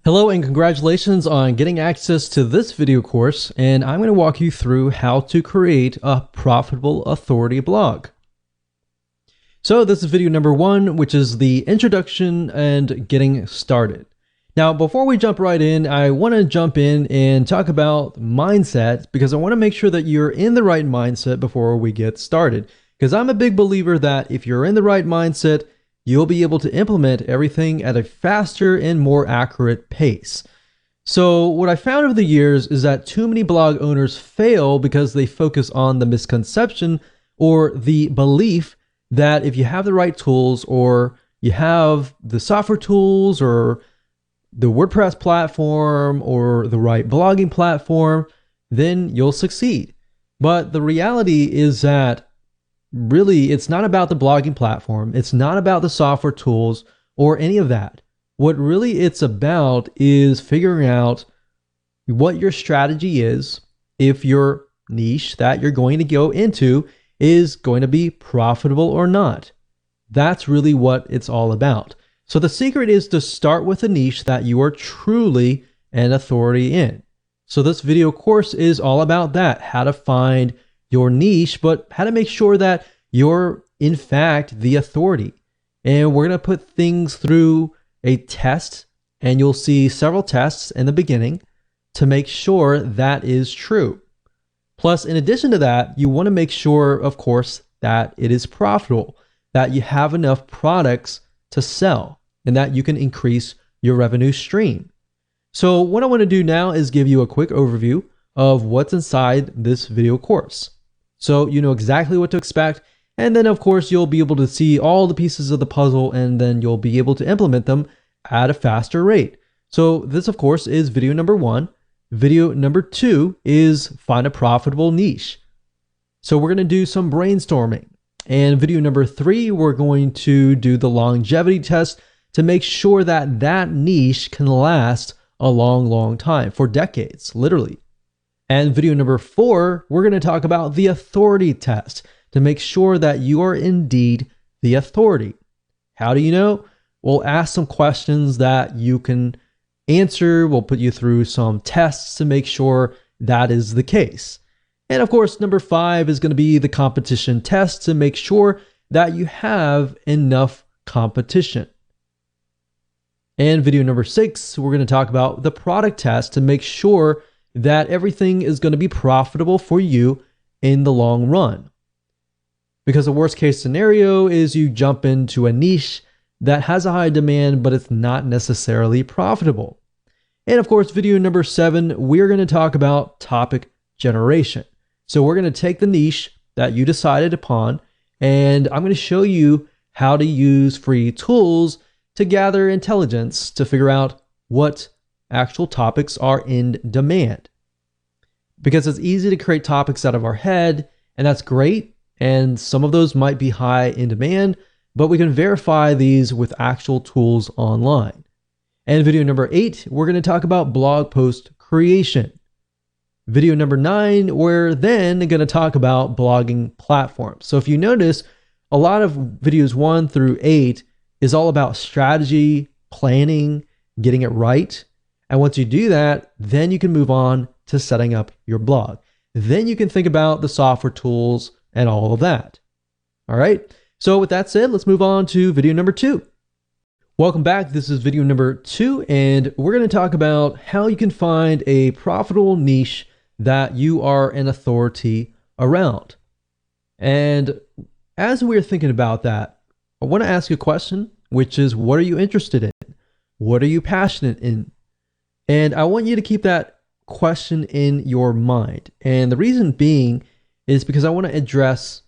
Hello and congratulations on getting access to this video course, and I'm going to walk you through how to create a profitable authority blog. So this is video number 1, which is the introduction and getting started. Now, before we jump right in, I want to jump in and talk about mindset because I want to make sure that you're in the right mindset before we get started. Because I'm a big believer that if you're in the right mindset, you'll be able to implement everything at a faster and more accurate pace. So what I found over the years is that too many blog owners fail because they focus on the misconception or the belief that if you have the right tools or you have the software tools or the WordPress platform or the right blogging platform, then you'll succeed. But the reality is that really, it's not about the blogging platform. It's not about the software tools or any of that. What really it's about is figuring out what your strategy is, if your niche that you're going to go into is going to be profitable or not. That's really what it's all about. So the secret is to start with a niche that you are truly an authority in. So this video course is all about that, how to find your niche, but how to make sure that you're in fact the authority. And we're going to put things through a test, and you'll see several tests in the beginning to make sure that is true. Plus, in addition to that, you want to make sure, of course, that it is profitable, that you have enough products to sell, and that you can increase your revenue stream. So what I want to do now is give you a quick overview of what's inside this video course. So you know exactly what to expect, and then of course you'll be able to see all the pieces of the puzzle, and then you'll be able to implement them at a faster rate. So this of course is video number 1. Video number 2 is find a profitable niche. So we're going to do some brainstorming. And video number 3, we're going to do the longevity test to make sure that that niche can last a long time, for decades, literally. And video number 4, we're going to talk about the authority test to make sure that you are indeed the authority. How do you know? We'll ask some questions that you can answer. We'll put you through some tests to make sure that is the case. And of course, number 5 is going to be the competition test to make sure that you have enough competition. And video number 6, we're going to talk about the product test to make sure that everything is going to be profitable for you in the long run. Because the worst case scenario is you jump into a niche that has a high demand, but it's not necessarily profitable. And of course, video number 7, we're going to talk about topic generation. So we're going to take the niche that you decided upon, and I'm going to show you how to use free tools to gather intelligence to figure out what actual topics are in demand. Because it's easy to create topics out of our head, and that's great, and some of those might be high in demand, but we can verify these with actual tools online. And video number 8, we're going to talk about blog post creation. Video number 9, we're then going to talk about blogging platforms. So if you notice, a lot of videos 1 through 8 is all about strategy, planning, getting it right. And once you do that, then you can move on to setting up your blog. Then you can think about the software tools and all of that. All right. So with that said, let's move on to video number 2. Welcome back. This is video number 2, and we're going to talk about how you can find a profitable niche that you are an authority around. And as we're thinking about that, I want to ask you a question, which is, what are you interested in? What are you passionate in? And I want you to keep that question in your mind. And the reason being is because I want to address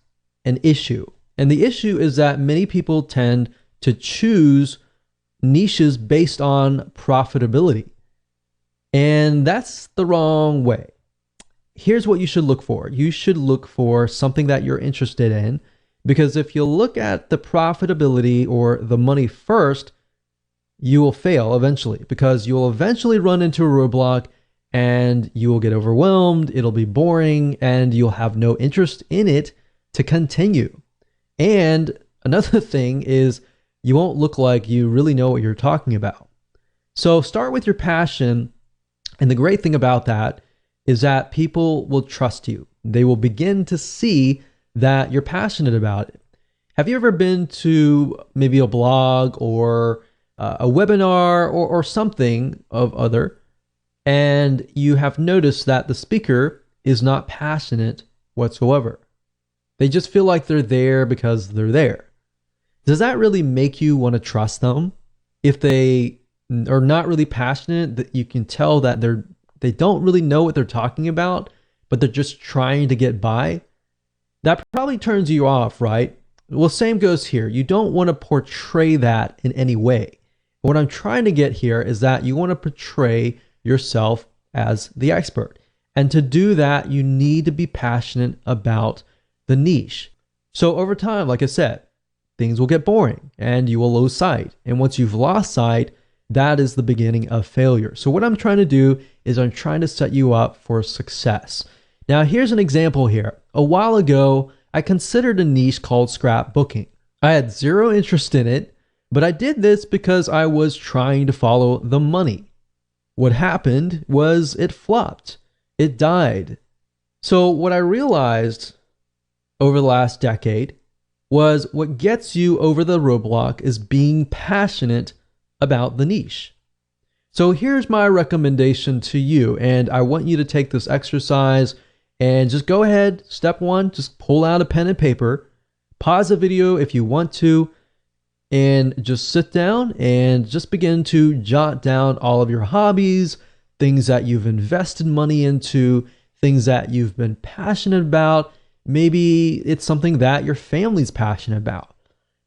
an issue. And the issue is that many people tend to choose niches based on profitability. And that's the wrong way. Here's what you should look for. You should look for something that you're interested in, because if you look at the profitability or the money first, you will fail eventually, because you will eventually run into a roadblock and you will get overwhelmed. It'll be boring and you'll have no interest in it to continue. And another thing is you won't look like you really know what you're talking about. So start with your passion. And the great thing about that is that people will trust you. They will begin to see that you're passionate about it. Have you ever been to maybe a blog or a webinar or something of other, and you have noticed that the speaker is not passionate whatsoever? They just feel like they're there because they're there. Does that really make you want to trust them? If they are not really passionate, that you can tell that they don't really know what they're talking about, but they're just trying to get by. That probably turns you off, right? Well, same goes here. You don't want to portray that in any way. What I'm trying to get here is that you want to portray yourself as the expert. And to do that, you need to be passionate about the niche. So over time, like I said, things will get boring and you will lose sight. And once you've lost sight, that is the beginning of failure. So what I'm trying to do is I'm trying to set you up for success. Now, here's an example here. A while ago, I considered a niche called scrapbooking. I had zero interest in it, but I did this because I was trying to follow the money. What happened was it flopped. It died. So what I realized over the last decade was what gets you over the roadblock is being passionate about the niche. So here's my recommendation to you, and I want you to take this exercise and just go ahead. Step one, just pull out a pen and paper, pause the video if you want to, and just sit down and just begin to jot down all of your hobbies, things that you've invested money into, things that you've been passionate about. Maybe it's something that your family's passionate about.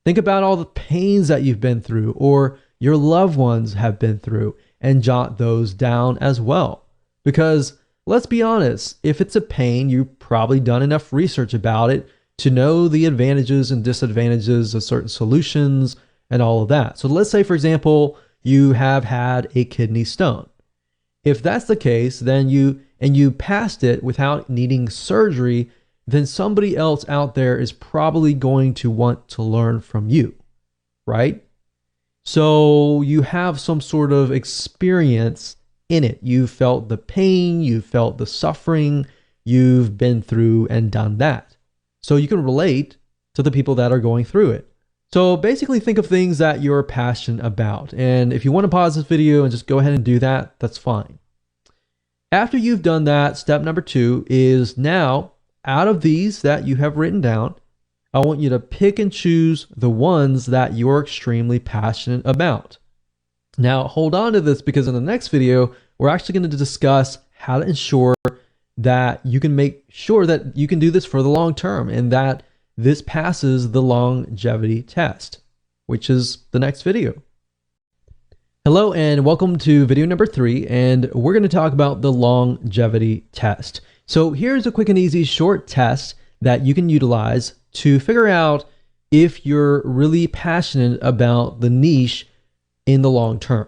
Think about all the pains that you've been through or your loved ones have been through, and jot those down as well. Because let's be honest, if it's a pain, you've probably done enough research about it to know the advantages and disadvantages of certain solutions and all of that. So let's say, for example, you have had a kidney stone. If that's the case, then you passed it without needing surgery, then somebody else out there is probably going to want to learn from you, right? So you have some sort of experience in it. You felt the pain, you felt the suffering, you've been through and done that. So you can relate to the people that are going through it. So basically think of things that you're passionate about. And if you want to pause this video and just go ahead and do that, that's fine. After you've done that, step number 2 is now, out of these that you have written down, I want you to pick and choose the ones that you're extremely passionate about. Now, hold on to this because in the next video, we're actually going to discuss how to ensure that you can make sure that you can do this for the long term and that this passes the longevity test, which is the next video. Hello and welcome to video number 3, and we're going to talk about the longevity test. So here's a quick and easy short test that you can utilize to figure out if you're really passionate about the niche in the long term.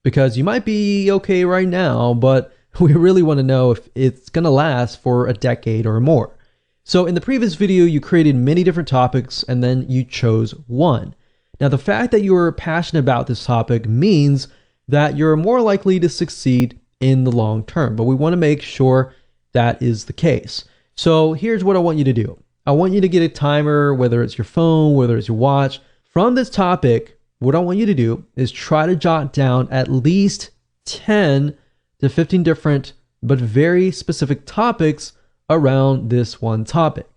Because you might be okay right now, but we really want to know if it's going to last for a decade or more. So in the previous video, you created many different topics and then you chose one. Now, the fact that you are passionate about this topic means that you're more likely to succeed in the long term, but we want to make sure that is the case. So here's what I want you to do. I want you to get a timer, whether it's your phone, whether it's your watch. From this topic, what I want you to do is try to jot down at least 10 to 15 different but very specific topics around this one topic.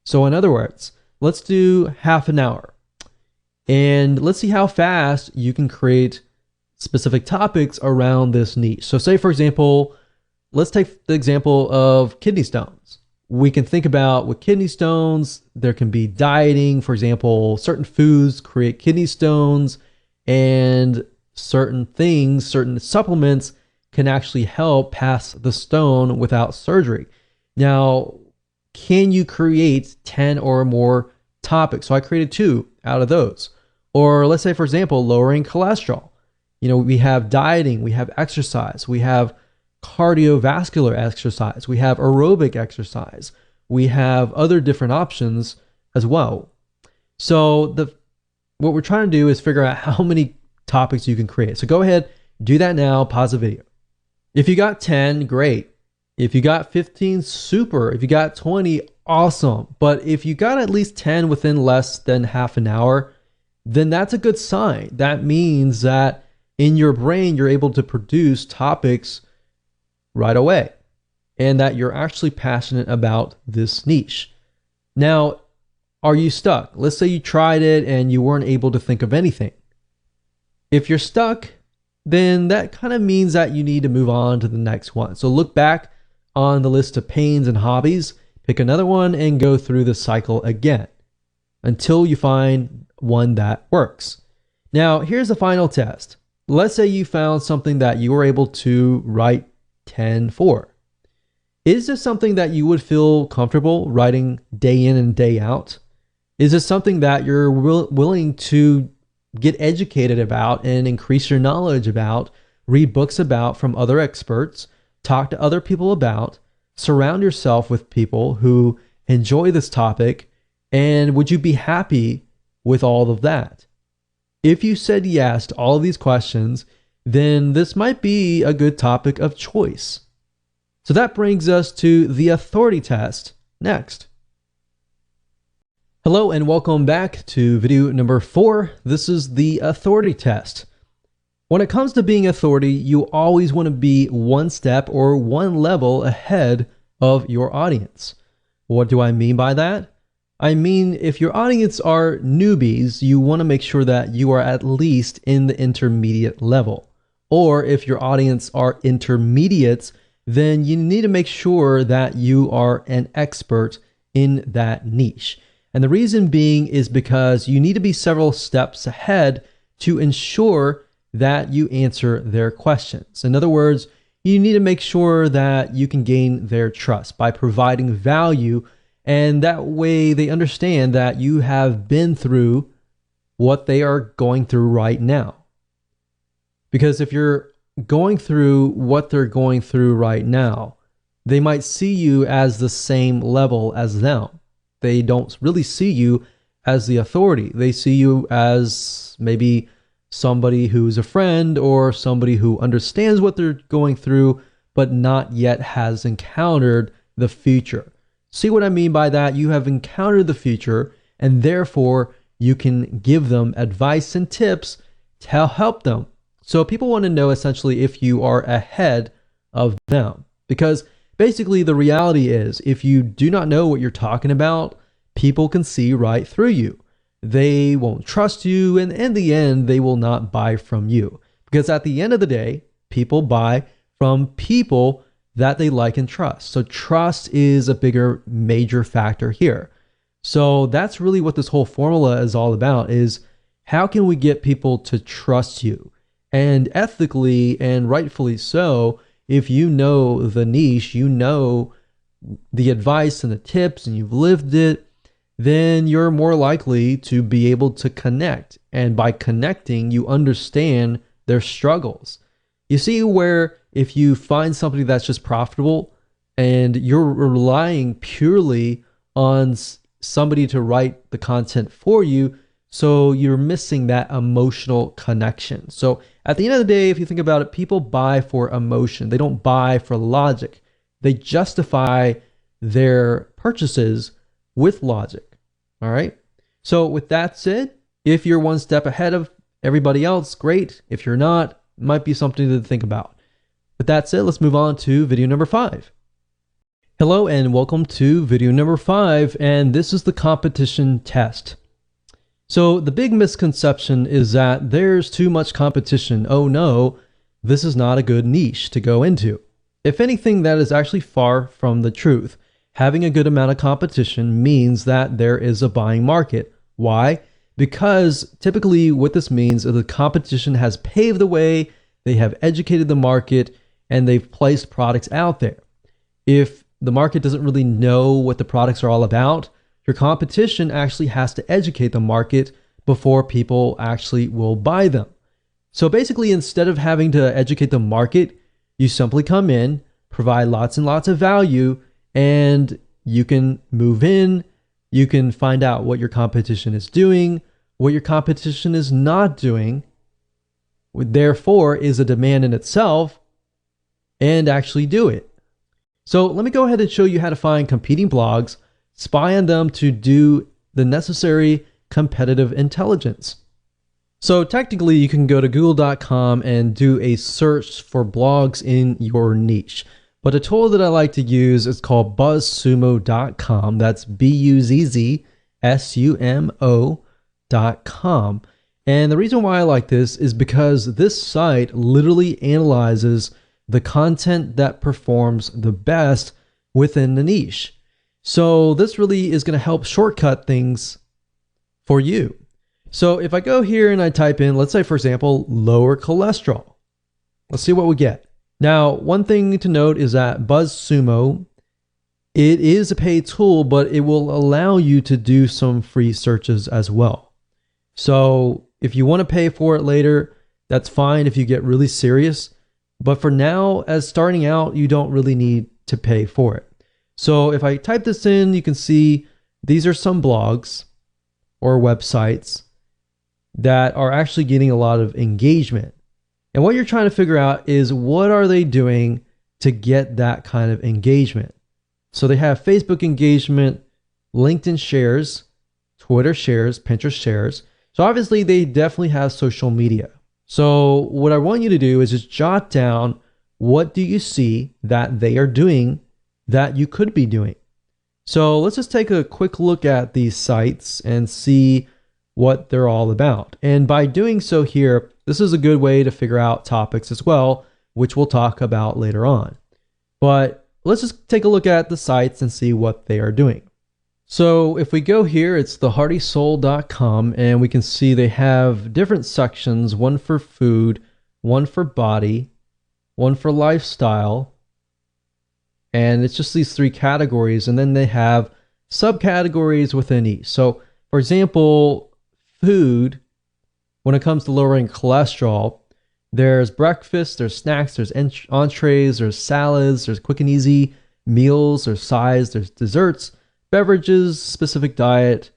So in other words, let's do half an hour. And let's see how fast you can create specific topics around this niche. So say, for example, let's take the example of kidney stones. We can think about with kidney stones, there can be dieting. For example, certain foods create kidney stones, and certain things, certain supplements can actually help pass the stone without surgery. Now, can you create 10 or more topics? So I created 2 out of those. Or let's say, for example, lowering cholesterol. You know, we have dieting, we have exercise, we have cardiovascular exercise, we have aerobic exercise, we have other different options as well. So what we're trying to do is figure out how many topics you can create. So go ahead, Do that now, pause the video. If you got 10, great. If you got 15, super. If you got 20, awesome. But if you got at least 10 within less than half an hour, then that's a good sign. That means that in your brain, you're able to produce topics right away and that you're actually passionate about this niche. Now, are you stuck? Let's say you tried it and you weren't able to think of anything. If you're stuck, then that kind of means that you need to move on to the next one. So look back on the list of pains and hobbies, pick another one, and go through the cycle again until you find one that works. Now, here's the final test. Let's say you found something that you were able to write 10 for. Is this something that you would feel comfortable writing day in and day out? Is this something that you're willing to get educated about and increase your knowledge about, read books about from other experts, talk to other people about, surround yourself with people who enjoy this topic, and would you be happy with all of that? If you said yes to all of these questions, then this might be a good topic of choice. So that brings us to the authority test next. Hello and welcome back to video number 4. This is the authority test. When it comes to being authority, you always want to be one step or one level ahead of your audience. What do I mean by that? I mean, if your audience are newbies, you want to make sure that you are at least in the intermediate level. Or if your audience are intermediates, then you need to make sure that you are an expert in that niche. And the reason being is because you need to be several steps ahead to ensure that you answer their questions. In other words, you need to make sure that you can gain their trust by providing value, and that way they understand that you have been through what they are going through right now. Because if you're going through what they're going through right now, they might see you as the same level as them. They don't really see you as the authority. They see you as maybe somebody who's a friend or somebody who understands what they're going through, but not yet has encountered the future. See what I mean by that? You have encountered the future, and therefore you can give them advice and tips to help them. So people want to know essentially if you are ahead of them, because basically the reality is if you do not know what you're talking about, people can see right through you. They won't trust you, and in the end, they will not buy from you. Because at the end of the day, people buy from people that they like and trust. So trust is a bigger, major factor here. So that's really what this whole formula is all about, is how can we get people to trust you? And ethically and rightfully so, if you know the niche, you know the advice and the tips, and you've lived it, then you're more likely to be able to connect. And by connecting, you understand their struggles. You see where if you find somebody that's just profitable and you're relying purely on somebody to write the content for you, so you're missing that emotional connection. So at the end of the day, if you think about it, people buy for emotion. They don't buy for logic. They justify their purchases with logic. All right. So with that said, if you're one step ahead of everybody else, great. If you're not, it might be something to think about. With that said, let's move on to video number 5. Hello and welcome to video number 5, and this is the competition test. So the big misconception is that there's too much competition. Oh no, this is not a good niche to go into. If anything, that is actually far from the truth. Having a good amount of competition means that there is a buying market. Why? Because typically what this means is the competition has paved the way, they have educated the market, and they've placed products out there. If the market doesn't really know what the products are all about, your competition actually has to educate the market before people actually will buy them. So basically, instead of having to educate the market, you simply come in, provide lots and lots of value, and you can move in, you can find out what your competition is doing, what your competition is not doing, therefore is a demand in itself, and actually do it. So let me go ahead and show you how to find competing blogs, spy on them to do the necessary competitive intelligence. So technically you can go to google.com and do a search for blogs in your niche. But a tool that I like to use is called buzzsumo.com. That's buzzsumo.com. And the reason why I like this is because this site literally analyzes the content that performs the best within the niche. So this really is going to help shortcut things for you. So if I go here and I type in, let's say for example, lower cholesterol, let's see what we get. Now, one thing to note is that BuzzSumo, it is a paid tool, but it will allow you to do some free searches as well. So if you want to pay for it later, that's fine if you get really serious. But for now, as starting out, you don't really need to pay for it. So if I type this in, you can see these are some blogs or websites that are actually getting a lot of engagement. And what you're trying to figure out is what are they doing to get that kind of engagement? So they have Facebook engagement, LinkedIn shares, Twitter shares, Pinterest shares. So obviously they definitely have social media. So what I want you to do is just jot down what do you see that they are doing that you could be doing. So let's just take a quick look at these sites and see what they're all about. And by doing so here, this is a good way to figure out topics as well, which we'll talk about later on. But let's just take a look at the sites and see what they are doing. So if we go here, it's theheartysoul.com, and we can see they have different sections, one for food, one for body, one for lifestyle, and it's just these three categories, and then they have subcategories within each. So for example, food, when it comes to lowering cholesterol, there's breakfast, there's snacks, there's entrees, there's salads, there's quick and easy meals, there's sides, there's desserts, beverages, specific diet,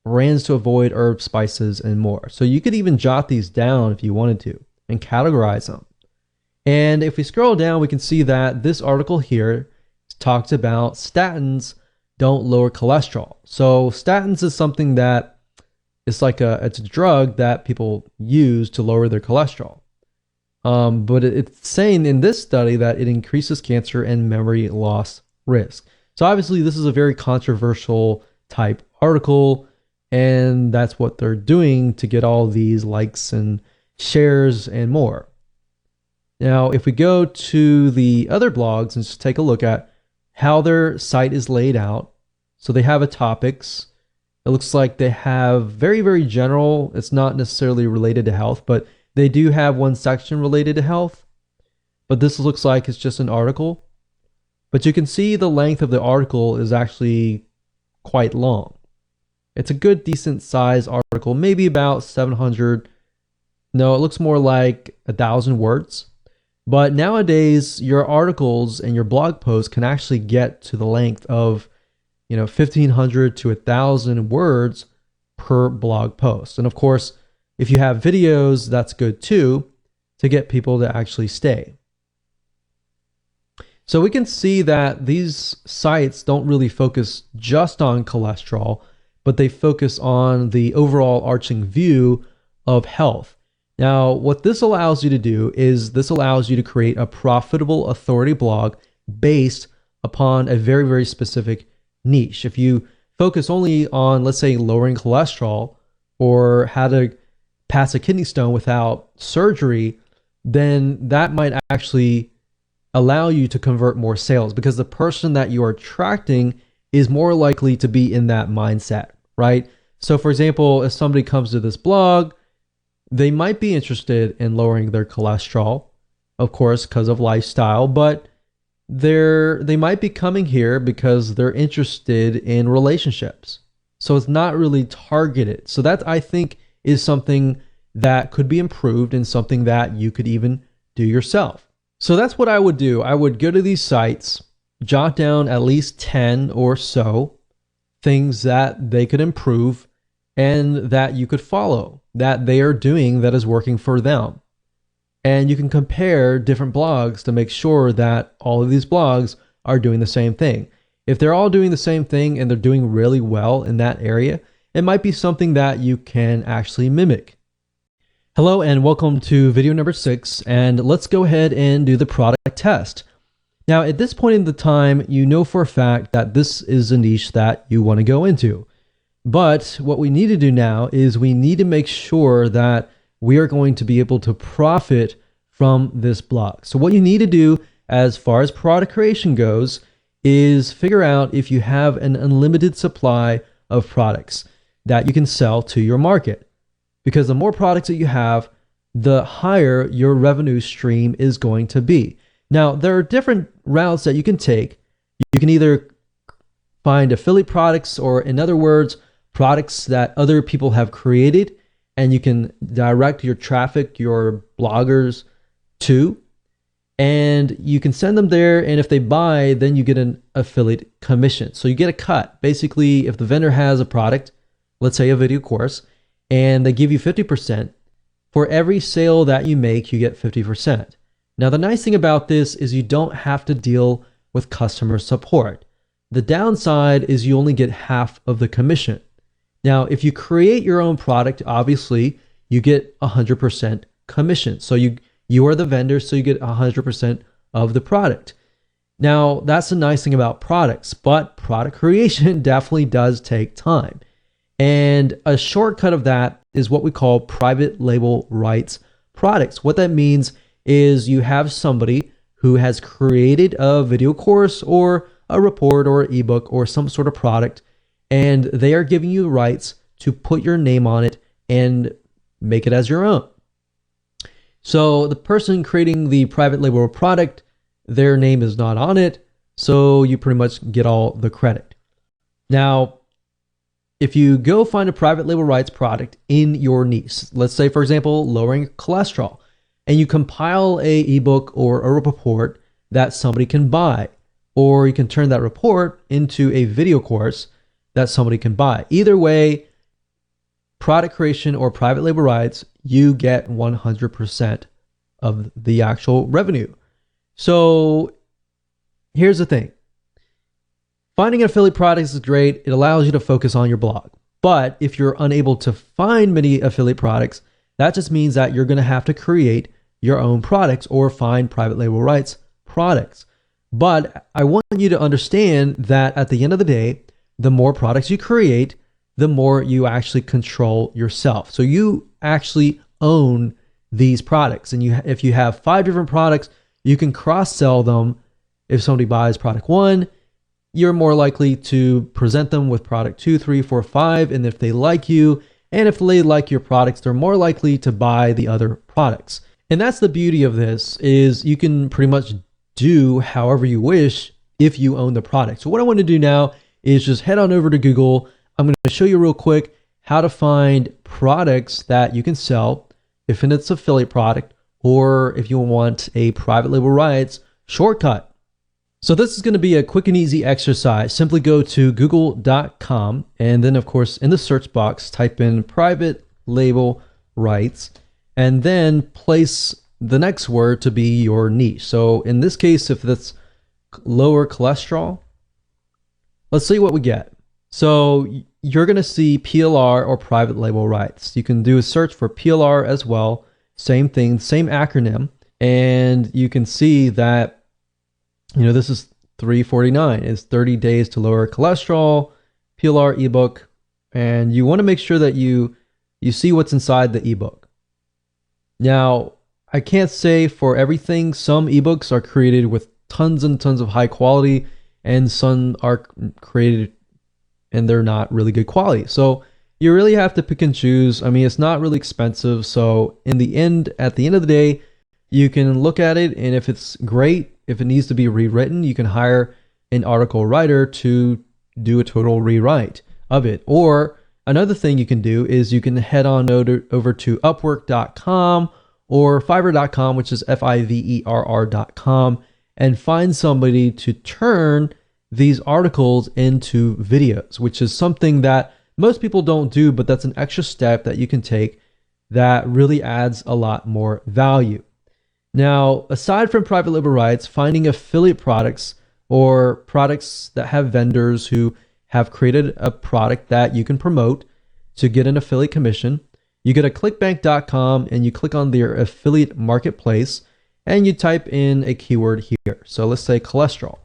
brands to avoid, herbs, spices, and more. So you could even jot these down if you wanted to and categorize them. And if we scroll down, we can see that this article here talks about statins don't lower cholesterol. So statins is something that it's a drug that people use to lower their cholesterol. But it's saying in this study that it increases cancer and memory loss risk. So obviously this is a very controversial type article, and that's what they're doing to get all these likes and shares and more. Now, if we go to the other blogs and just take a look at how their site is laid out. So they have a topics. It looks like they have very, very general. It's not necessarily related to health, but they do have one section related to health. But this looks like it's just an article. But you can see the length of the article is actually quite long. It's a good, decent size article, maybe about 700. No, it looks more like 1,000 words. But nowadays, your articles and your blog posts can actually get to the length of 1,500 to 1,000 words per blog post. And of course, if you have videos, that's good too, to get people to actually stay. So we can see that these sites don't really focus just on cholesterol, but they focus on the overall arching view of health. Now, what this allows you to do is this allows you to create a profitable authority blog based upon a very, very specific niche. If you focus only on, let's say, lowering cholesterol or how to pass a kidney stone without surgery, then that might actually allow you to convert more sales because the person that you are attracting is more likely to be in that mindset, right? So for example, if somebody comes to this blog, they might be interested in lowering their cholesterol, of course, because of lifestyle, but they might be coming here because they're interested in relationships. So it's not really targeted. So that, I think, is something that could be improved and something that you could even do yourself. So that's what I would do. I would go to these sites, jot down at least 10 or so things that they could improve and that you could follow, that they are doing that is working for them. and you can compare different blogs to make sure that all of these blogs are doing the same thing. If they're all doing the same thing and they're doing really well in that area, it might be something that you can actually mimic. Hello and welcome to video number 6, and let's go ahead and do the product test. Now, at this point in the time, you know for a fact that this is a niche that you want to go into. But what we need to do now is we need to make sure that we are going to be able to profit from this blog. So what you need to do as far as product creation goes is figure out if you have an unlimited supply of products that you can sell to your market. Because the more products that you have, the higher your revenue stream is going to be. Now, there are different routes that you can take. You can either find affiliate products, or in other words, products that other people have created, and you can direct your traffic, your bloggers to, and you can send them there, and if they buy, then you get an affiliate commission. So you get a cut. Basically, if the vendor has a product, let's say a video course, and they give you 50%, for every sale that you make, you get 50%. Now, the nice thing about this is you don't have to deal with customer support. The downside is you only get half of the commission. Now, if you create your own product, obviously, you get 100% commission. So you are the vendor, so you get 100% of the product. Now, that's the nice thing about products, but product creation definitely does take time. And a shortcut of that is what we call private label rights products. What that means is you have somebody who has created a video course or a report or ebook or some sort of product, and they are giving you rights to put your name on it and make it as your own. So the person creating the private label product, their name is not on it, so you pretty much get all the credit. Now, if you go find a private label rights product in your niche, let's say, for example, lowering cholesterol, and you compile a ebook or a report that somebody can buy, or you can turn that report into a video course that somebody can buy. Either way, product creation or private label rights, you get 100% of the actual revenue. So here's the thing. Finding affiliate products is great. It allows you to focus on your blog. But if you're unable to find many affiliate products, that just means that you're going to have to create your own products or find private label rights products. But I want you to understand that at the end of the day, the more products you create, the more you actually control yourself. So you actually own these products. And if you have 5 different products, you can cross-sell them. If somebody buys product 1, you're more likely to present them with product 2, 3, 4, 5. And if they like you, and if they like your products, they're more likely to buy the other products. And that's the beauty of this, is you can pretty much do however you wish if you own the product. So what I want to do now is just head on over to Google. I'm going to show you real quick how to find products that you can sell, if it's an affiliate product, or if you want a private label rights shortcut. So this is going to be a quick and easy exercise. Simply go to google.com, and then of course in the search box, type in private label rights, and then place the next word to be your niche. So in this case, if that's lower cholesterol, let's see what we get. So you're going to see PLR or private label rights. You can do a search for PLR as well. Same thing, same acronym. And you can see that, this is $3.49. It's 30 days to lower cholesterol, PLR ebook. And you want to make sure that you see what's inside the ebook. Now, I can't say for everything. Some ebooks are created with tons and tons of high quality, and some are created and they're not really good quality. So you really have to pick and choose. I mean, it's not really expensive. So at the end of the day, you can look at it, and if it's great, if it needs to be rewritten, you can hire an article writer to do a total rewrite of it. Or another thing you can do is you can head on over to Upwork.com or Fiverr.com, which is Fiverr.com, and find somebody to turn these articles into videos, which is something that most people don't do, but that's an extra step that you can take that really adds a lot more value. Now, aside from private label rights, finding affiliate products or products that have vendors who have created a product that you can promote to get an affiliate commission, you go to clickbank.com and you click on their affiliate marketplace and you type in a keyword here. So let's say cholesterol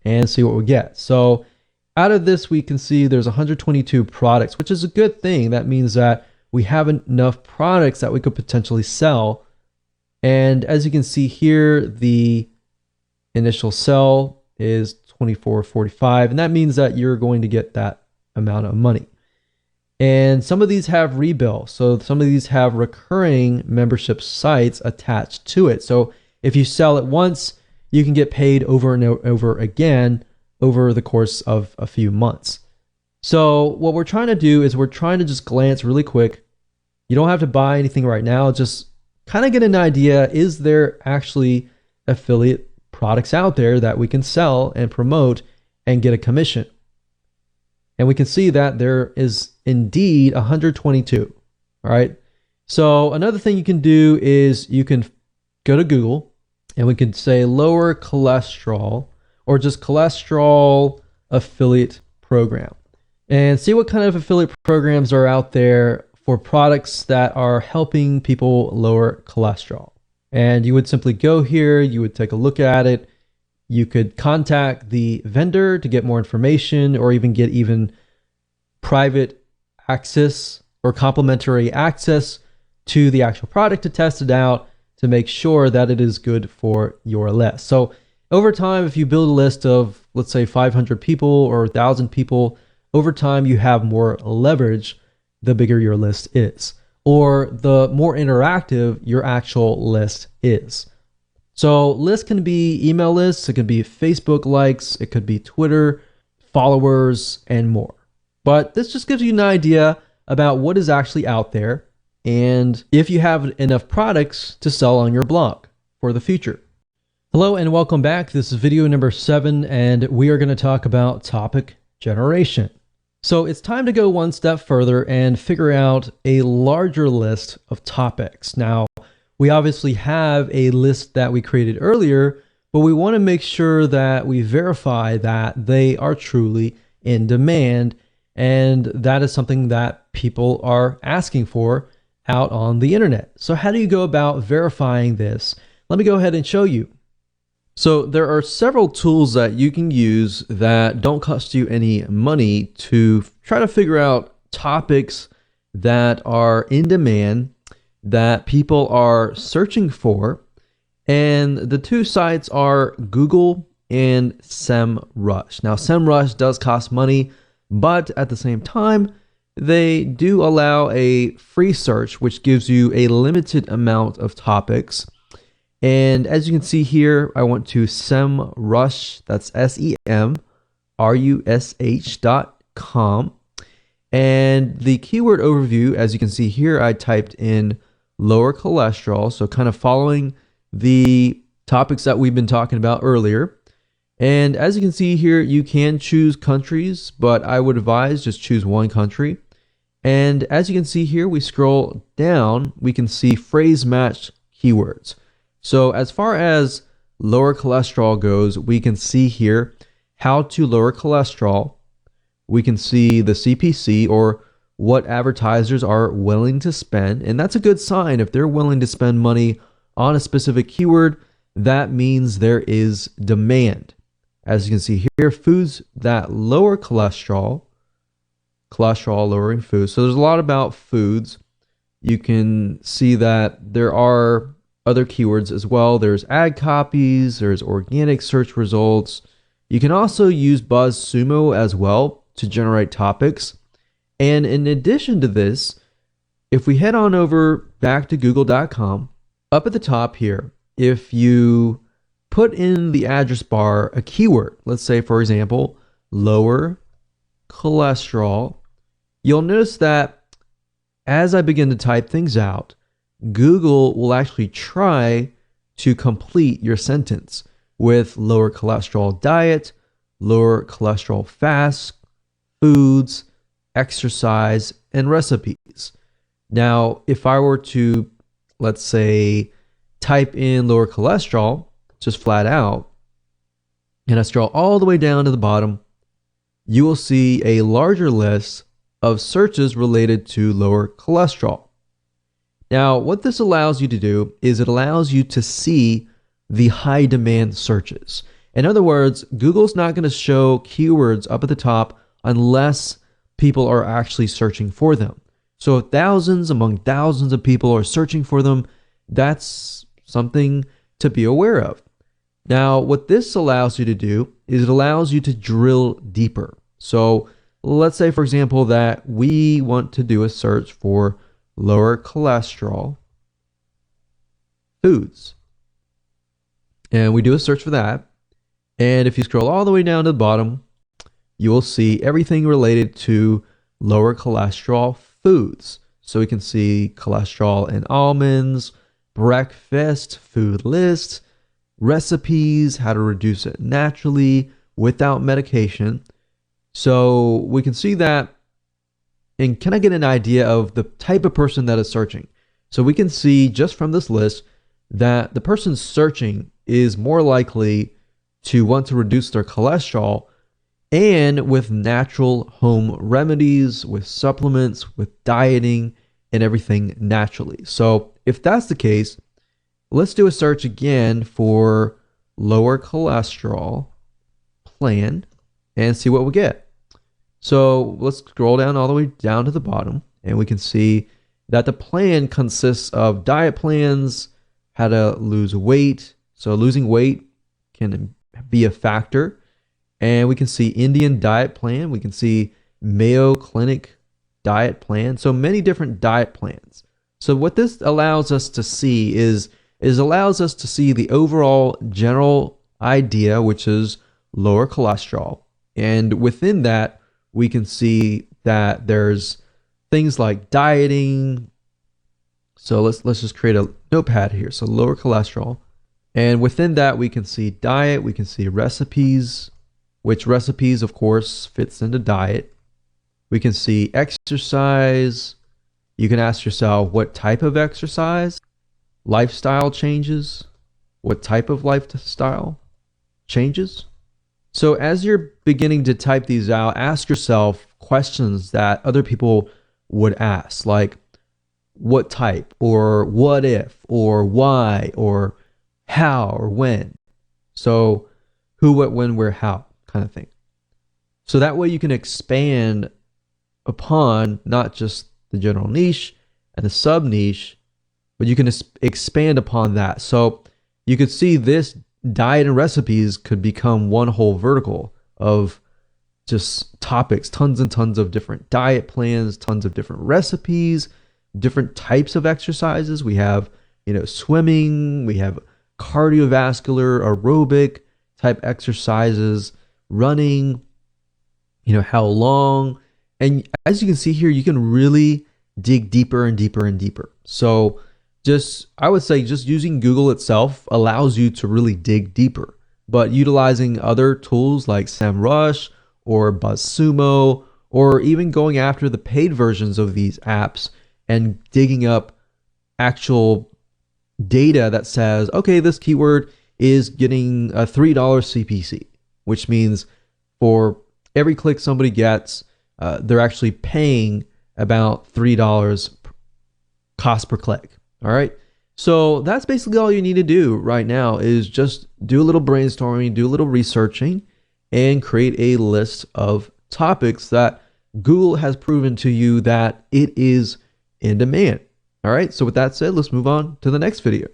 and see what we get. So out of this, we can see there's 122 products, which is a good thing. That means that we have enough products that we could potentially sell. And as you can see here, the initial sell is $24.45, and that means that you're going to get that amount of money. And some of these have rebill, so some of these have recurring membership sites attached to it. So if you sell it once, you can get paid over and over again over the course of a few months. So what we're trying to do is we're trying to just glance really quick. You don't have to buy anything right now, just kind of get an idea, is there actually affiliate products out there that we can sell and promote and get a commission? And we can see that there is indeed 122. All right. So another thing you can do is you can go to Google and we can say lower cholesterol or just cholesterol affiliate program and see what kind of affiliate programs are out there for products that are helping people lower cholesterol. And you would simply go here, you would take a look at it. You could contact the vendor to get more information or even get private access or complimentary access to the actual product to test it out to make sure that it is good for your list. So over time, if you build a list of, let's say, 500 people or 1,000 people, over time you have more leverage the bigger your list is, or the more interactive your actual list is. So lists can be email lists, it could be Facebook likes, it could be Twitter followers, and more. But this just gives you an idea about what is actually out there and if you have enough products to sell on your blog for the future. Hello and welcome back. This is video number 7 and we are going to talk about topic generation. So it's time to go one step further and figure out a larger list of topics. Now, we obviously have a list that we created earlier, but we want to make sure that we verify that they are truly in demand. And that is something that people are asking for out on the internet. So how do you go about verifying this? Let me go ahead and show you. So there are several tools that you can use that don't cost you any money to try to figure out topics that are in demand, that people are searching for. And the two sites are Google and SEMrush. Now, SEMrush does cost money, but at the same time, they do allow a free search, which gives you a limited amount of topics. And as you can see here, I went to SEMrush, that's SEMrush.com. And the keyword overview, as you can see here, I typed in lower cholesterol. So kind of following the topics that we've been talking about earlier. And as you can see here, you can choose countries, but I would advise just choose one country. And as you can see here, we scroll down, we can see phrase match keywords. So as far as lower cholesterol goes, we can see here how to lower cholesterol. We can see the CPC or what advertisers are willing to spend. And that's a good sign. If they're willing to spend money on a specific keyword, that means there is demand. As you can see here, foods that lower cholesterol lowering foods. So there's a lot about foods. You can see that there are other keywords as well. There's ad copies, there's organic search results. You can also use BuzzSumo as well to generate topics. And in addition to this, if we head on over back to google.com, up at the top here, if you put in the address bar a keyword, let's say, for example, lower cholesterol, you'll notice that as I begin to type things out, Google will actually try to complete your sentence with lower cholesterol diet, lower cholesterol fast, foods, exercise, and recipes. Now, if I were to, let's say, type in lower cholesterol, just flat out, and I scroll all the way down to the bottom, you will see a larger list of searches related to lower cholesterol. Now, what this allows you to do is it allows you to see the high demand searches. In other words, Google's not going to show keywords up at the top unless people are actually searching for them. So if thousands among thousands of people are searching for them, that's something to be aware of. Now, what this allows you to do is it allows you to drill deeper. So let's say, for example, that we want to do a search for lower cholesterol foods. And we do a search for that. And if you scroll all the way down to the bottom, you will see everything related to lower cholesterol foods. So we can see cholesterol in almonds, breakfast, food lists, recipes, how to reduce it naturally without medication. So we can see that and can I get an idea of the type of person that is searching? So we can see just from this list that the person searching is more likely to want to reduce their cholesterol and with natural home remedies, with supplements, with dieting, and everything naturally. So if that's the case, let's do a search again for lower cholesterol plan and see what we get. So let's scroll down all the way down to the bottom, and we can see that the plan consists of diet plans, how to lose weight. So losing weight can be a factor. And we can see Indian diet plan. We can see Mayo Clinic diet plan. So many different diet plans. So what this allows us to see is allows us to see the overall general idea, which is lower cholesterol. And within that, we can see that there's things like dieting. So let's just create a notepad here. So lower cholesterol. And within that, we can see diet, we can see recipes, which recipes, of course, fits into diet. We can see exercise. You can ask yourself what type of exercise, lifestyle changes, what type of lifestyle changes. So as you're beginning to type these out, ask yourself questions that other people would ask, like what type, or what if, or why, or how, or when. So who, what, when, where, how kind of thing. So that way you can expand upon not just the general niche and the sub niche, but you can expand upon that. So you could see this diet and recipes could become one whole vertical of just topics, tons and tons of different diet plans, tons of different recipes, different types of exercises. We have, swimming, we have cardiovascular, aerobic type exercises, running, how long. And as you can see here, you can really dig deeper and deeper and deeper. So I would say just using Google itself allows you to really dig deeper, but utilizing other tools like SEMrush or BuzzSumo, or even going after the paid versions of these apps and digging up actual data that says, okay, this keyword is getting a $3 CPC, which means for every click somebody gets, they're actually paying about $3 cost per click. All right. So that's basically all you need to do right now is just do a little brainstorming, do a little researching, and create a list of topics that Google has proven to you that it is in demand. All right. So with that said, let's move on to the next video.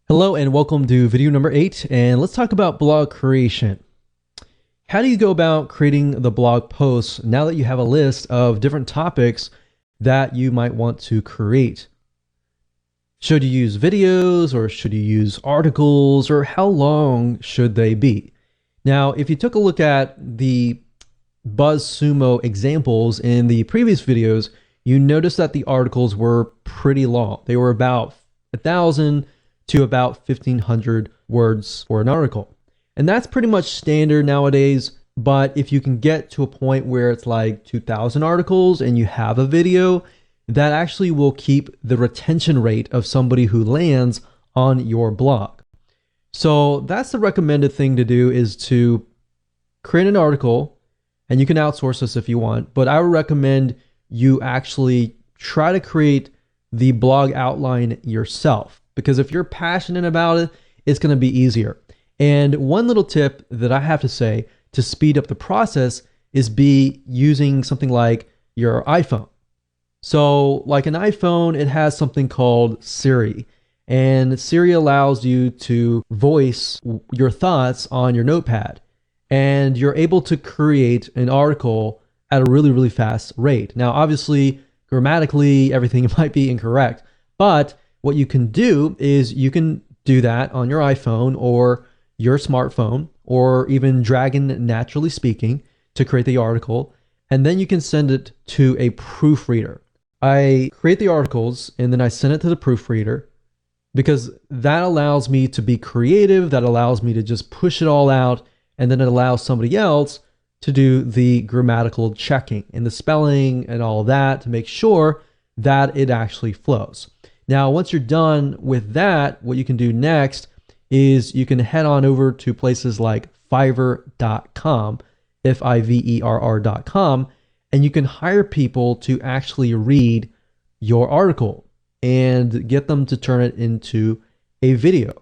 Hello and welcome to video number 8. And let's talk about blog creation. How do you go about creating the blog posts now that you have a list of different topics that you might want to create? Should you use videos, or should you use articles, or how long should they be? Now, if you took a look at the BuzzSumo examples in the previous videos, you notice that the articles were pretty long. They were about 1,000 to about 1,500 words for an article. And that's pretty much standard nowadays. But if you can get to a point where it's like 2,000 articles and you have a video, that actually will keep the retention rate of somebody who lands on your blog. So that's the recommended thing to do, is to create an article, and you can outsource this if you want, but I would recommend you actually try to create the blog outline yourself, because if you're passionate about it, it's going to be easier. And one little tip that I have to say to speed up the process is be using something like your iPhone. So like an iPhone, it has something called Siri, and Siri allows you to voice your thoughts on your notepad, and you're able to create an article at a really, really fast rate. Now, obviously, grammatically, everything might be incorrect, but what you can do is you can do that on your iPhone or your smartphone, or even Dragon Naturally Speaking, to create the article, and then you can send it to a proofreader. I create the articles and then I send it to the proofreader, because that allows me to be creative, that allows me to just push it all out, and then it allows somebody else to do the grammatical checking and the spelling and all that to make sure that it actually flows. Now, once you're done with that, what you can do next is you can head on over to places like Fiverr.com, Fiverr.com, and you can hire people to actually read your article and get them to turn it into a video.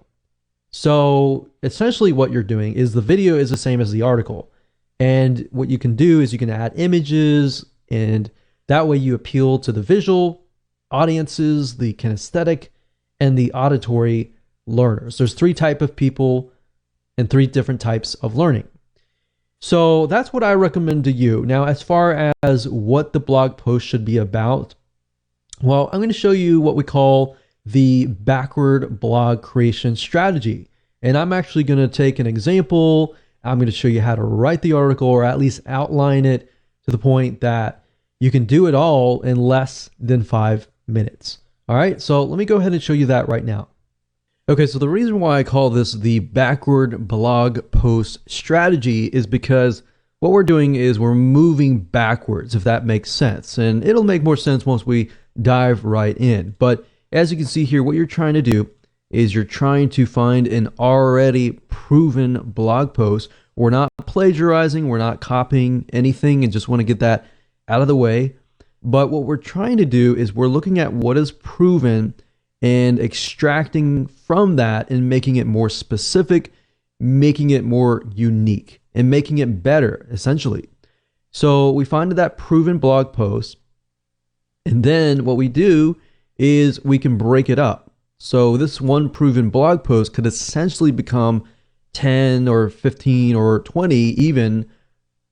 So essentially what you're doing is the video is the same as the article. And what you can do is you can add images, and that way you appeal to the visual audiences, the kinesthetic, and the auditory learners. There's 3 types of people and 3 different types of learning. So that's what I recommend to you. Now, as far as what the blog post should be about, well, I'm going to show you what we call the backward blog creation strategy. And I'm actually going to take an example. I'm going to show you how to write the article, or at least outline it to the point that you can do it all in less than 5 minutes. All right, so let me go ahead and show you that right now. Okay, so the reason why I call this the backward blog post strategy is because what we're doing is we're moving backwards, if that makes sense. And it'll make more sense once we dive right in. But as you can see here, what you're trying to do is you're trying to find an already proven blog post. We're not plagiarizing, we're not copying anything, and just want to get that out of the way. But what we're trying to do is we're looking at what is proven and extracting from that and making it more specific, making it more unique, and making it better, essentially. So we find that proven blog post, and then what we do is we can break it up. So this one proven blog post could essentially become 10 or 15 or 20 even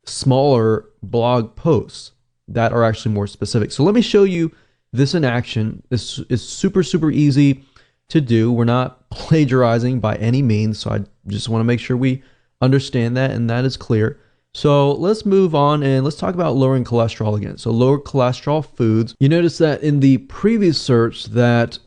smaller blog posts that are actually more specific. So let me show you this in action. This is super, super easy to do. We're not plagiarizing by any means, so I just want to make sure we understand that and that is clear. So let's move on and let's talk about lowering cholesterol again. So lower cholesterol foods. You notice that in the previous search that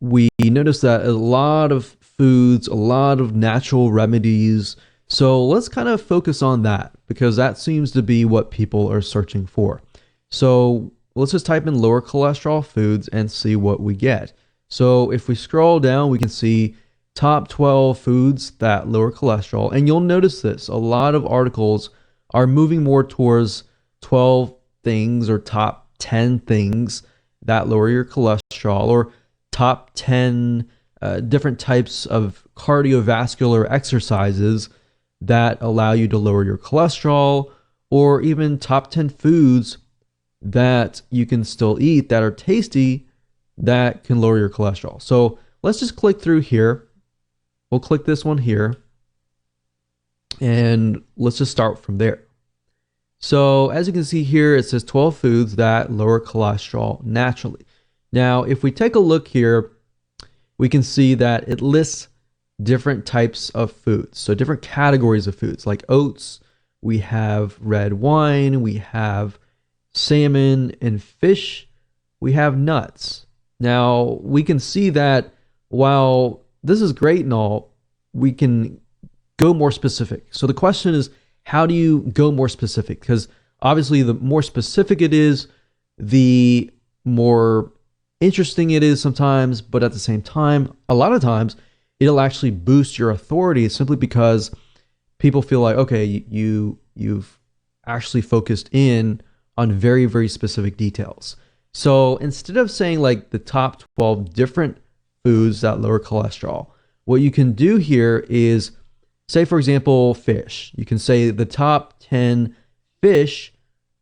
we noticed that a lot of foods, a lot of natural remedies. So let's kind of focus on that because that seems to be what people are searching for. So let's just type in lower cholesterol foods and see what we get. So if we scroll down, we can see top 12 foods that lower cholesterol. And you'll notice this, a lot of articles are moving more towards 12 things or top 10 things that lower your cholesterol, or top 10 different types of cardiovascular exercises that allow you to lower your cholesterol, or even top 10 foods that you can still eat that are tasty that can lower your cholesterol. So let's just click through here. We'll click this one here and let's just start from there. So as you can see here, it says 12 foods that lower cholesterol naturally. Now, if we take a look here, we can see that it lists different types of foods. So different categories of foods like oats, we have red wine, we have salmon and fish, we have nuts. Now, we can see that while this is great and all, we can go more specific. So the question is, how do you go more specific? Because obviously the more specific it is, the more interesting it is sometimes, but at the same time, a lot of times it'll actually boost your authority simply because people feel like, okay, you've actually focused in on very, very specific details. So instead of saying like the top 12 different foods that lower cholesterol, what you can do here is say, for example, fish. You can say the top 10 fish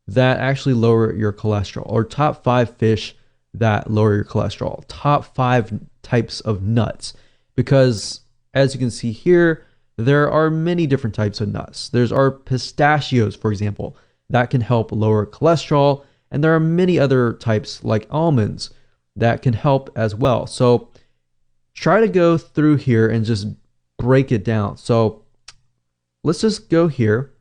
that actually lower your cholesterol, or top 5 fish that lower your cholesterol, top 5 types of nuts. Because as you can see here, there are many different types of nuts. There's our pistachios, for example, that can help lower cholesterol. And there are many other types like almonds that can help as well. So try to go through here and just break it down. So let's just go here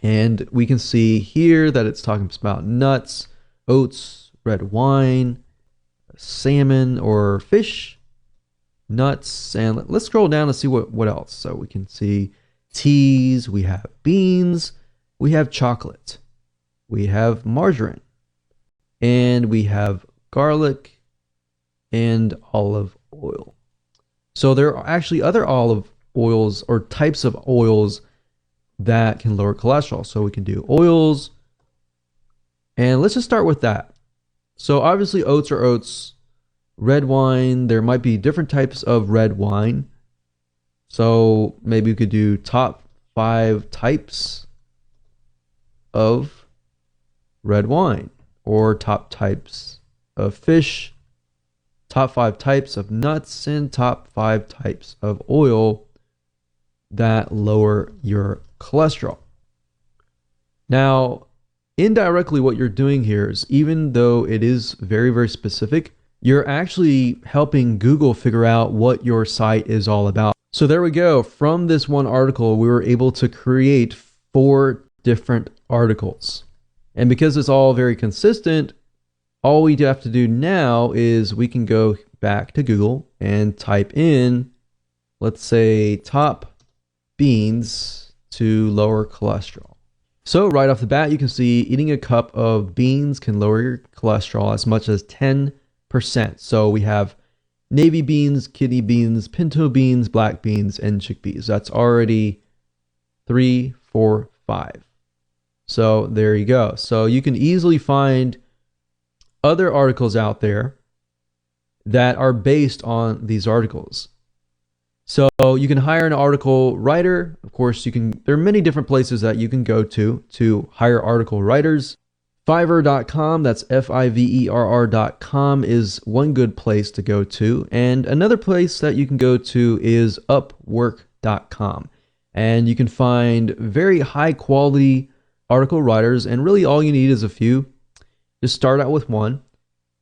and we can see here that it's talking about nuts, oats, red wine, salmon or fish, nuts, and let's scroll down and see what else. So we can see teas, we have beans, we have chocolate, we have margarine, and we have garlic and olive oil. So there are actually other olive oils or types of oils that can lower cholesterol. So we can do oils, and let's just start with that. So obviously oats are oats. Red wine, there might be different types of red wine. So maybe we could do top 5 types of red wine, or top types of fish, top 5 types of nuts, and top 5 types of oil that lower your cholesterol. Now, indirectly, what you're doing here is, even though it is very, very specific, you're actually helping Google figure out what your site is all about. So there we go. From this one article, we were able to create 4 different articles. And because it's all very consistent, all we have to do now is we can go back to Google and type in, let's say, top beans to lower cholesterol. So right off the bat, you can see eating a cup of beans can lower your cholesterol as much as 10%. So we have navy beans, kidney beans, pinto beans, black beans, and chickpeas. That's already 3, 4, 5. So there you go. So you can easily find other articles out there that are based on these articles. So you can hire an article writer. Of course, there are many different places that you can go to hire article writers. Fiverr.com, that's Fiverr.com, is one good place to go to. And another place that you can go to is Upwork.com. And you can find very high quality article writers, and really all you need is a few. Just start out with one.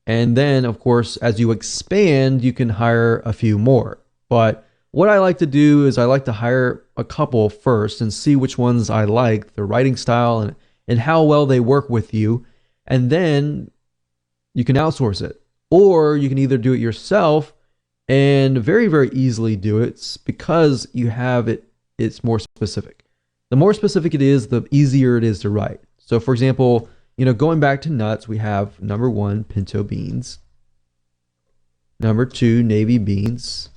And then, of course, as you expand, you can hire a few more. But what I like to do is I like to hire a couple first and see which ones I like, the writing style and how well they work with you. And then you can outsource it. Or you can either do it yourself and very, very easily do it because you have it's more specific. The more specific it is, the easier it is to write. So for example, going back to nuts, we have number 1, pinto beans. Number 2, navy beans.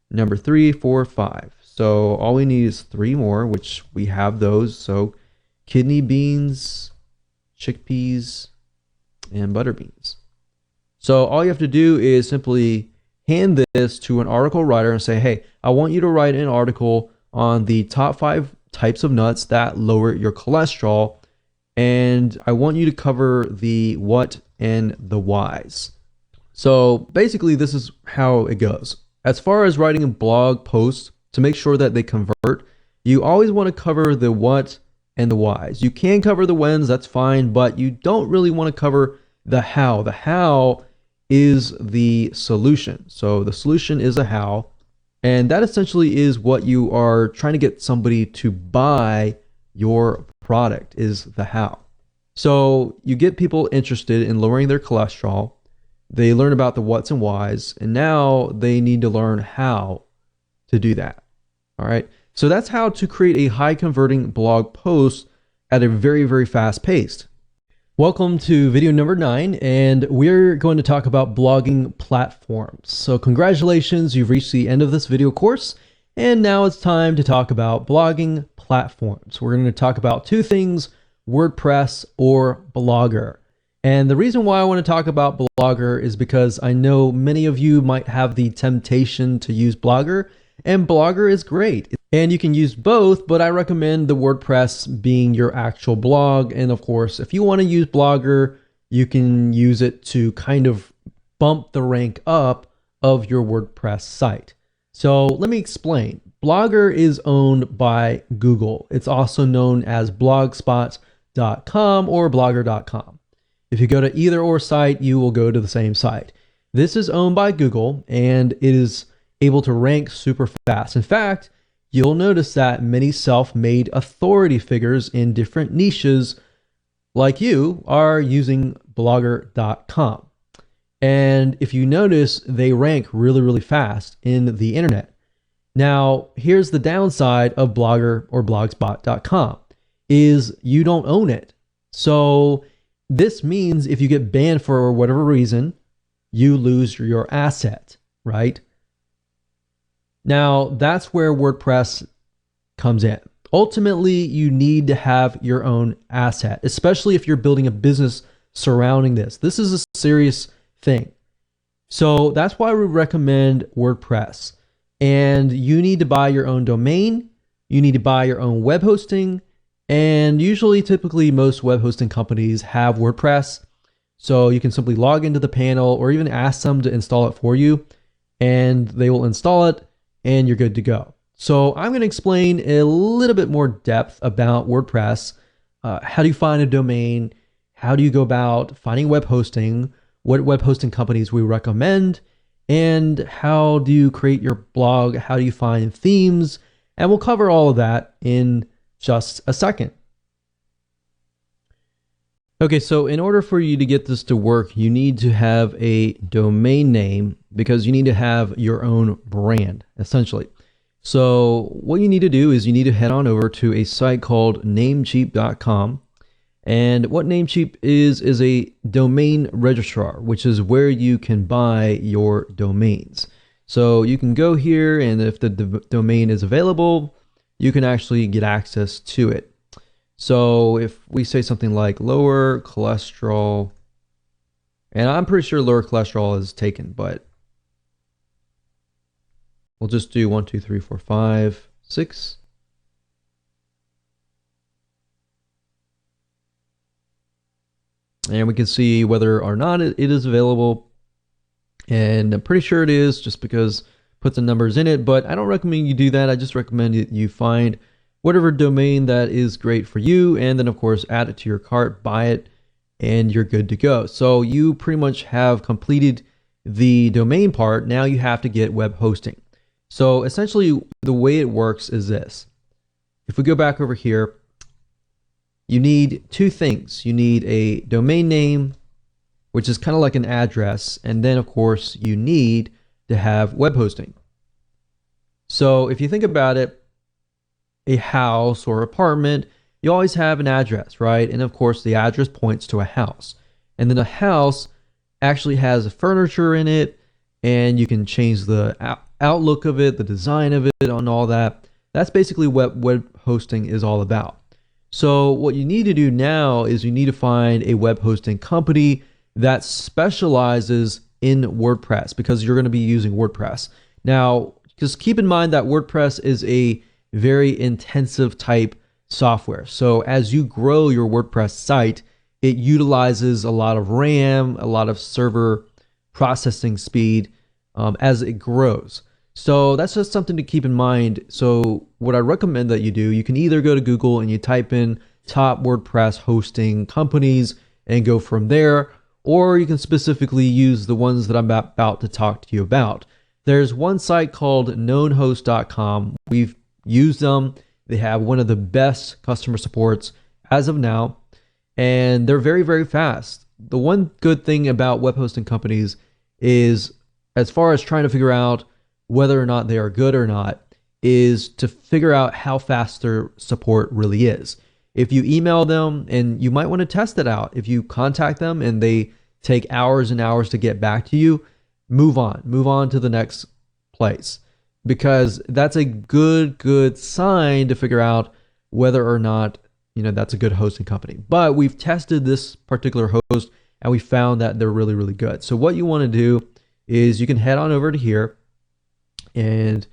Number 3, 4, 5. So all we need is 3 more, which we have those. So kidney beans, chickpeas, and butter beans. So all you have to do is simply hand this to an article writer and say, hey, I want you to write an article on the top 5 types of nuts that lower your cholesterol. And I want you to cover the what and the whys. So basically, this is how it goes. As far as writing a blog post, to make sure that they convert, you always want to cover the what and the whys. You can cover the whens, that's fine, but you don't really want to cover the how. The how is the solution. So the solution is a how, and that essentially is what you are trying to get somebody to buy your product, is the how. So you get people interested in lowering their cholesterol. They learn about the what's and whys, and now they need to learn how to do that. All right. So that's how to create a high converting blog post at a very, very fast pace. Welcome to video number 9, and we're going to talk about blogging platforms. So congratulations, you've reached the end of this video course, and now it's time to talk about blogging platforms. We're going to talk about two things, WordPress or Blogger. And the reason why I want to talk about Blogger is because I know many of you might have the temptation to use Blogger, and Blogger is great. And you can use both, but I recommend the WordPress being your actual blog. And of course, if you want to use Blogger, you can use it to kind of bump the rank up of your WordPress site. So let me explain. Blogger is owned by Google. It's also known as blogspot.com or blogger.com. If you go to either or site, you will go to the same site. This is owned by Google, and it is able to rank super fast. In fact, you'll notice that many self-made authority figures in different niches like you are using blogger.com. And if you notice, they rank really, really fast in the internet. Now, here's the downside of Blogger or blogspot.com is you don't own it. So this means if you get banned for whatever reason, you lose your asset, right? Now, that's where WordPress comes in. Ultimately, you need to have your own asset, especially if you're building a business surrounding this. This is a serious thing. So that's why we recommend WordPress. And you need to buy your own domain. You need to buy your own web hosting. And usually, typically, most web hosting companies have WordPress. So you can simply log into the panel or even ask them to install it for you, and they will install it, and you're good to go. So I'm going to explain a little bit more depth about WordPress. How do you find a domain? How do you go about finding web hosting? What web hosting companies we recommend? And how do you create your blog? How do you find themes? And we'll cover all of that in just a second. Okay, so in order for you to get this to work, you need to have a domain name because you need to have your own brand, essentially. So what you need to do is you need to head on over to a site called Namecheap.com. And what Namecheap is a domain registrar, which is where you can buy your domains. So you can go here, and if the domain is available, you can actually get access to it. So if we say something like lower cholesterol, and I'm pretty sure lower cholesterol is taken, but we'll just do 1, 2, 3, 4, 5, 6. And we can see whether or not it is available. And I'm pretty sure it is just because put the numbers in it, but I don't recommend you do that. I just recommend you find whatever domain that is great for you, and then of course add it to your cart, buy it, and you're good to go. So you pretty much have completed the domain part. Now you have to get web hosting. So essentially the way it works is this. If we go back over here, you need two things. You need a domain name, which is kind of like an address, and then of course you need to have web hosting. So if you think about it, a house or apartment, you always have an address, right? And of course, the address points to a house. And then a house actually has furniture in it, and you can change the outlook of it, the design of it, and all that. That's basically what web hosting is all about. So what you need to do now is you need to find a web hosting company that specializes in WordPress, because you're going to be using WordPress. Now, just keep in mind that WordPress is a very intensive type software. So as you grow your WordPress site, it utilizes a lot of RAM, a lot of server processing speed as it grows. So that's just something to keep in mind. So what I recommend that you do, you can either go to Google and you type in top WordPress hosting companies and go from there, or you can specifically use the ones that I'm about to talk to you about. There's one site called knownhost.com. We've used them. They have one of the best customer supports as of now, and they're very, very fast. The one good thing about web hosting companies is, as far as trying to figure out whether or not they are good or not, is to figure out how fast their support really is. If you email them, and you might want to test it out, if you contact them and they take hours and hours to get back to you, move on to the next place, because that's a good sign to figure out whether or not, that's a good hosting company. But we've tested this particular host and we found that they're really good. So what you want to do is you can head on over to here, and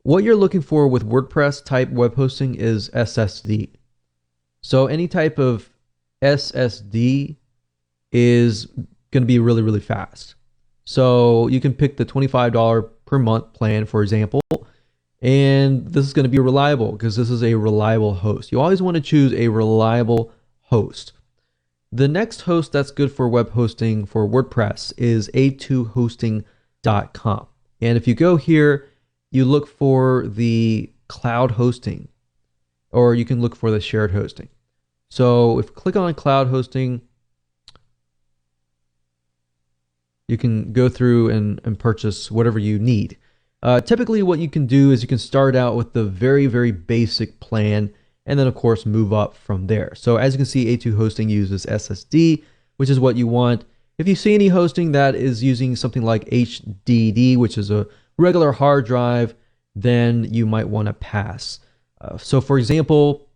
what you're looking for with WordPress type web hosting is SSD. So any type of SSD is going to be really fast. So you can pick the $25 per month plan, for example, and this is going to be reliable because this is a reliable host. You always want to choose a reliable host. The next host that's good for web hosting for WordPress is a2hosting.com. And if you go here, you look for the cloud hosting, or you can look for the shared hosting. So if you click on cloud hosting, you can go through and purchase whatever you need. Typically what you can do is you can start out with the very basic plan, and then of course move up from there. So as you can see, A2 hosting uses SSD, which is what you want. If you see any hosting that is using something like HDD, which is a regular hard drive, then you might want to pass. So for example,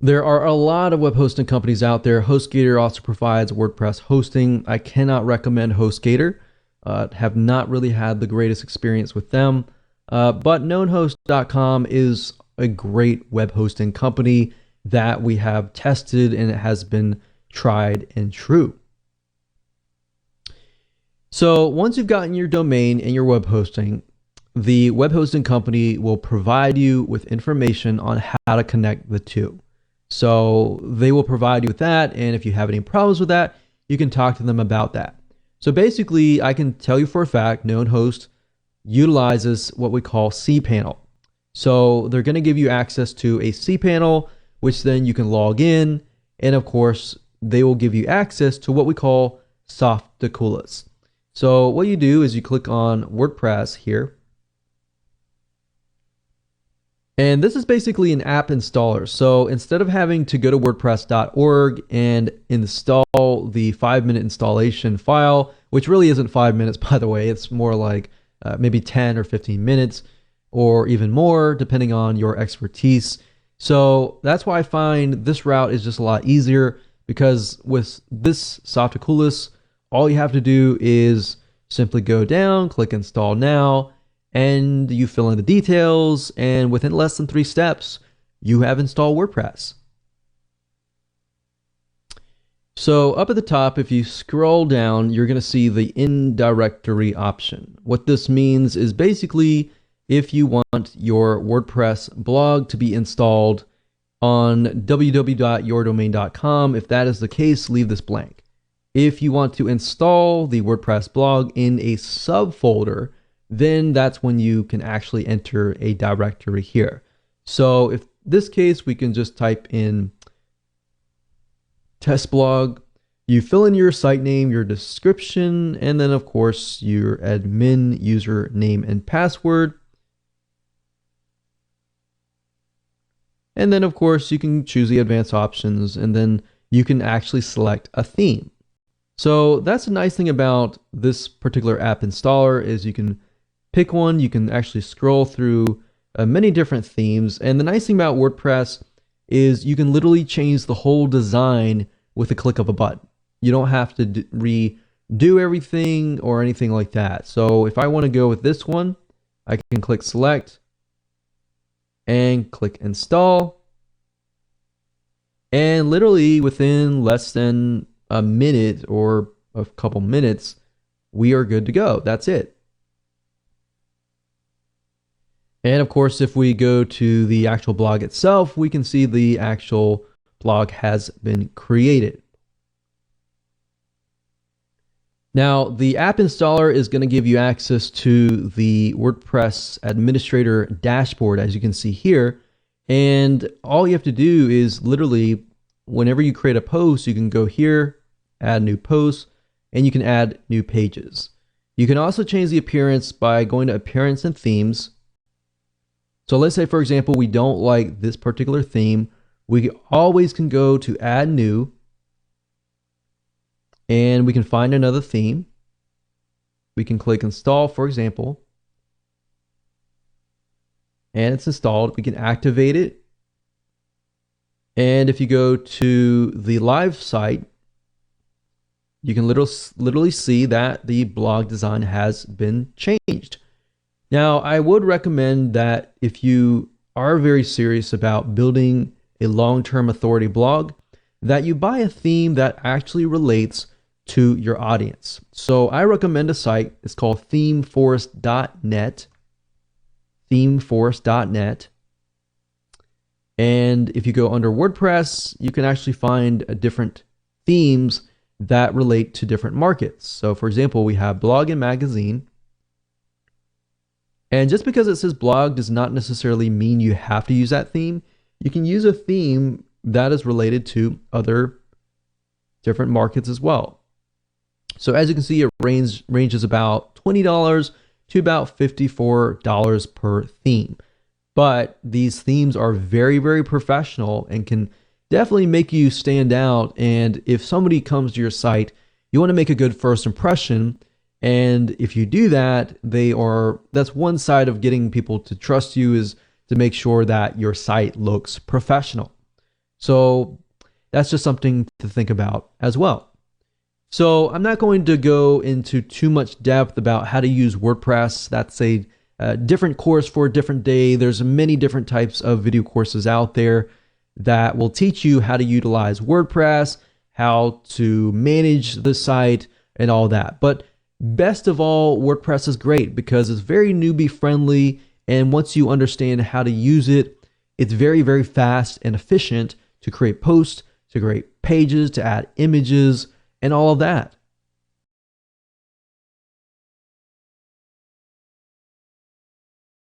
there are a lot of web hosting companies out there. HostGator also provides WordPress hosting. I cannot recommend HostGator. Have not really had the greatest experience with them. But KnownHost.com is a great web hosting company that we have tested, and it has been tried and true. So once you've gotten your domain and your web hosting, the web hosting company will provide you with information on how to connect the two. So they will provide you with that, and if you have any problems with that, you can talk to them about that. So basically, I can tell you for a fact, KnownHost utilizes what we call cPanel. So they're going to give you access to a cPanel, which then you can log in, and of course, they will give you access to what we call Softaculous. So what you do is you click on WordPress here. And this is basically an app installer. So instead of having to go to WordPress.org and install the 5-minute installation file, which really isn't 5 minutes, by the way, it's more like maybe 10 or 15 minutes or even more, depending on your expertise. So that's why I find this route is just a lot easier, because with this Softaculous, all you have to do is simply go down, click install now, and you fill in the details, and within less than 3 steps, you have installed WordPress. So up at the top, if you scroll down, you're going to see the in-directory option. What this means is basically if you want your WordPress blog to be installed on www.yourdomain.com, if that is the case, leave this blank. If you want to install the WordPress blog in a subfolder, then that's when you can actually enter a directory here. So if this case, we can just type in test blog, you fill in your site name, your description, and then of course your admin username and password. And then of course you can choose the advanced options, and then you can actually select a theme. So that's the nice thing about this particular app installer is you can pick one, you can actually scroll through many different themes. And the nice thing about WordPress is you can literally change the whole design with a click of a button. You don't have to redo everything or anything like that. So if I want to go with this one, I can click select and click install. And literally within less than a minute or a couple minutes, we are good to go. That's it. And of course, if we go to the actual blog itself, we can see the actual blog has been created. Now, the app installer is going to give you access to the WordPress administrator dashboard, as you can see here. And all you have to do is literally, whenever you create a post, you can go here, add new posts, and you can add new pages. You can also change the appearance by going to Appearance and Themes. So let's say, for example, we don't like this particular theme. We always can go to add new, and we can find another theme. We can click install, for example, and it's installed. We can activate it. And if you go to the live site, you can literally see that the blog design has been changed. Now, I would recommend that if you are very serious about building a long-term authority blog, that you buy a theme that actually relates to your audience. So I recommend a site. It's called themeforest.net. Themeforest.net. And if you go under WordPress, you can actually find different themes that relate to different markets. So for example, we have blog and magazine. And just because it says blog does not necessarily mean you have to use that theme. You can use a theme that is related to other different markets as well. So as you can see, it ranges about $20 to about $54 per theme. But these themes are very, very professional and can definitely make you stand out. And if somebody comes to your site, you want to make a good first impression. And if you do that, that's one side of getting people to trust you, is to make sure that your site looks professional. So that's just something to think about as well. So I'm not going to go into too much depth about how to use WordPress. That's a different course for a different day. There's many different types of video courses out there that will teach you how to utilize WordPress, how to manage the site, and all that. But best of all, WordPress is great because it's very newbie friendly. And once you understand how to use it, it's very, very fast and efficient to create posts, to create pages, to add images, and all of that.